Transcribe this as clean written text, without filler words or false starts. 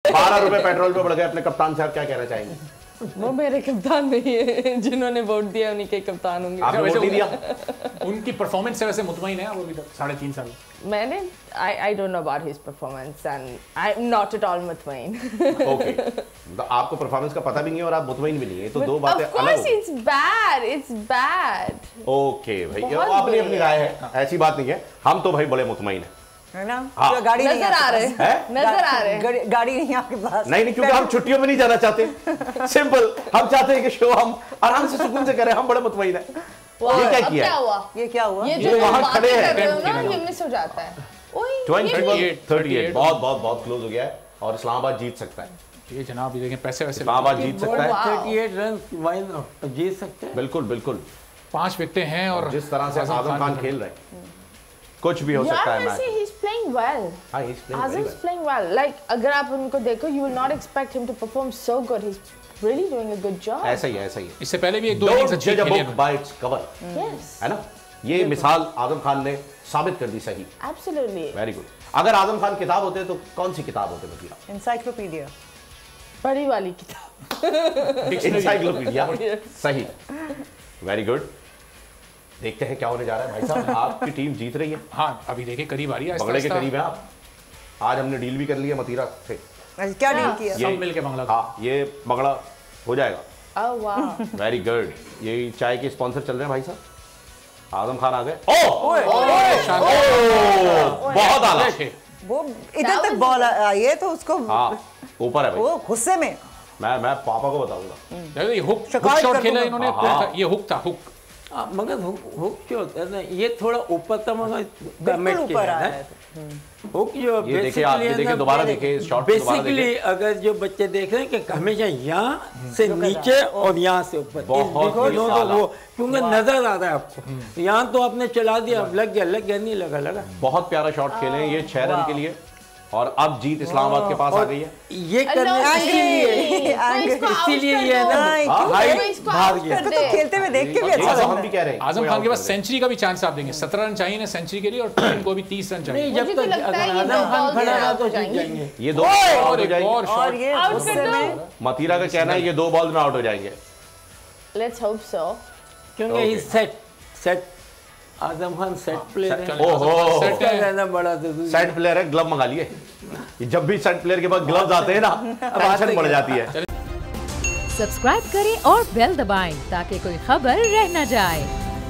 ₹12 petrol पे बढ़ गए, अपने कप्तान साहब क्या कहना चाहेंगे? वो मेरे कप्तान नहीं है, जिन्होंने वोट दिया उन्हीं के कप्तान होंगे। आपने वोट नहीं दिया? उनकी परफॉर्मेंस से वैसे मुतमईन है आप अभी तक 3.5 साल? मैंने I don't know about his performance and I'm not at all मुतमईन। ओके, तो आपको परफॉर्मेंस का पता भी नहीं है और आप मुतमईन भी नहीं है, तो दो बातें अलग। Of course it's bad, it's bad। Okay भाई, अपनी अपनी राय है, ऐसी बात नहीं है, हम तो भाई बड़े मुतमईन हैं, है ना? हाँ। गाड़ी नजर आ रहे हैं, नजर आ रहे हैं। गाड़ी नहीं आपके पास? नहीं, क्योंकि हम छुट्टियों में नहीं जाना चाहते, सिंपल। हम चाहते हैं कि शो हम आराम से सुकून से करें, हम बड़े मुतमईन हैं। ये क्या किया? ये क्या हुआ? ये जो वहाँ खड़े हैं, ये मिस हो जाता है। 38 बहुत क्लोज हो गया है और इस्लामाबाद जीत सकता है। ये जनाब ये देखें पैसे वैसे इस्लामाबाद जीत सकता है, 38 रन जीत सकते हैं। बिल्कुल 5 विकेटें हैं और जिस तरह से आजम खान खेल रहे हैं, कुछ भी हो सकता है मैच। He's playing well. हाँ, he's playing very Azam's well. playing well. Like अगर आप उनको देखो, you will not expect him to perform so good. He's really doing a good job. ऐसा ही है। इससे पहले भी 1-2 इनिंग्स अच्छी खेली हैं by its cover, Yes. है ना? ये मिसाल आजम खान ने साबित कर दी सही। Absolutely. Very good. अगर आजम खान किताब होते तो कौन सी किताब होते मतीरा? Encyclopedia। बड़ी वाली किताब। Encyclopedia। सही, वेरी गुड। देखते हैं क्या होने जा रहा है भाई साहब। आपकी टीम जीत रही है। हाँ, अभी देखिए करीब आ रही है, बंगले के करीब है आप। आज हमने डील भी कर लिया मतीरा से। क्या डील किया? सब मिलके बंगला। हाँ, ये बंगला हो जाएगा। Oh wow. Very good. ये चाय के स्पॉन्सर चल रहे हैं भाई साहब। आजम खान आ गए। बहुत आला। वो इधर तक बॉल आई है तो उसको हाँ, ऊपर है भाई। वो गुस्से में। मैं पापा को बताऊंगा। ये हुक शॉट खेला इन्होंने, ये हुक था, हुक। मगर हुक जो होता है ना, ये थोड़ा ऊपर था, मगर बिल्कुल ऊपर आया है। हुक जो ये देखिए, आप ये देखिए, दोबारा देखिए इस शॉट को, दोबारा देखिए। बेसिकली अगर जो बच्चे देख रहे हैं कि हमेशा यहाँ से नीचे और यहाँ से ऊपर, बहुत वो क्योंकि नजर आ रहा है आपको, यहाँ तो आपने चला दिया, लग गया नहीं लगा। बहुत प्यारा शॉट खेले हैं ये 6 रन के लिए, और अब जीत इस्लामाबाद के पास आ गई है। ये करने इसीलिए ये है ना, भाग गया। इसको तो खेलते हुए देख के भी अच्छा लगा। हम भी कह रहे हैं आजम खान के पास सेंचुरी का भी चांस आप देंगे। 17 रन चाहिए ना सेंचुरी के लिए, और टीम को भी 30 रन चाहिए। जब तक अगर आजम खान खड़ा रहा तो जीत जाएंगे। ये 2 बॉल आउट हो जाएंगे। और ये गुस्से में मतीरा का कहना है ये 2 बॉल में आउट हो जाएंगे। Let's hope so. क्योंकि ही set Azam Khan set player है। ओहो, सेट रहना बड़ा जरूरी। सेट प्लेयर है, ग्लव मंगा लिए। जब भी सेट प्लेयर के पास ग्लव्स आते हैं ना, टेंशन बढ़ जाती है। सब्सक्राइब करें और बेल दबाएं ताकि कोई खबर रह न जाए।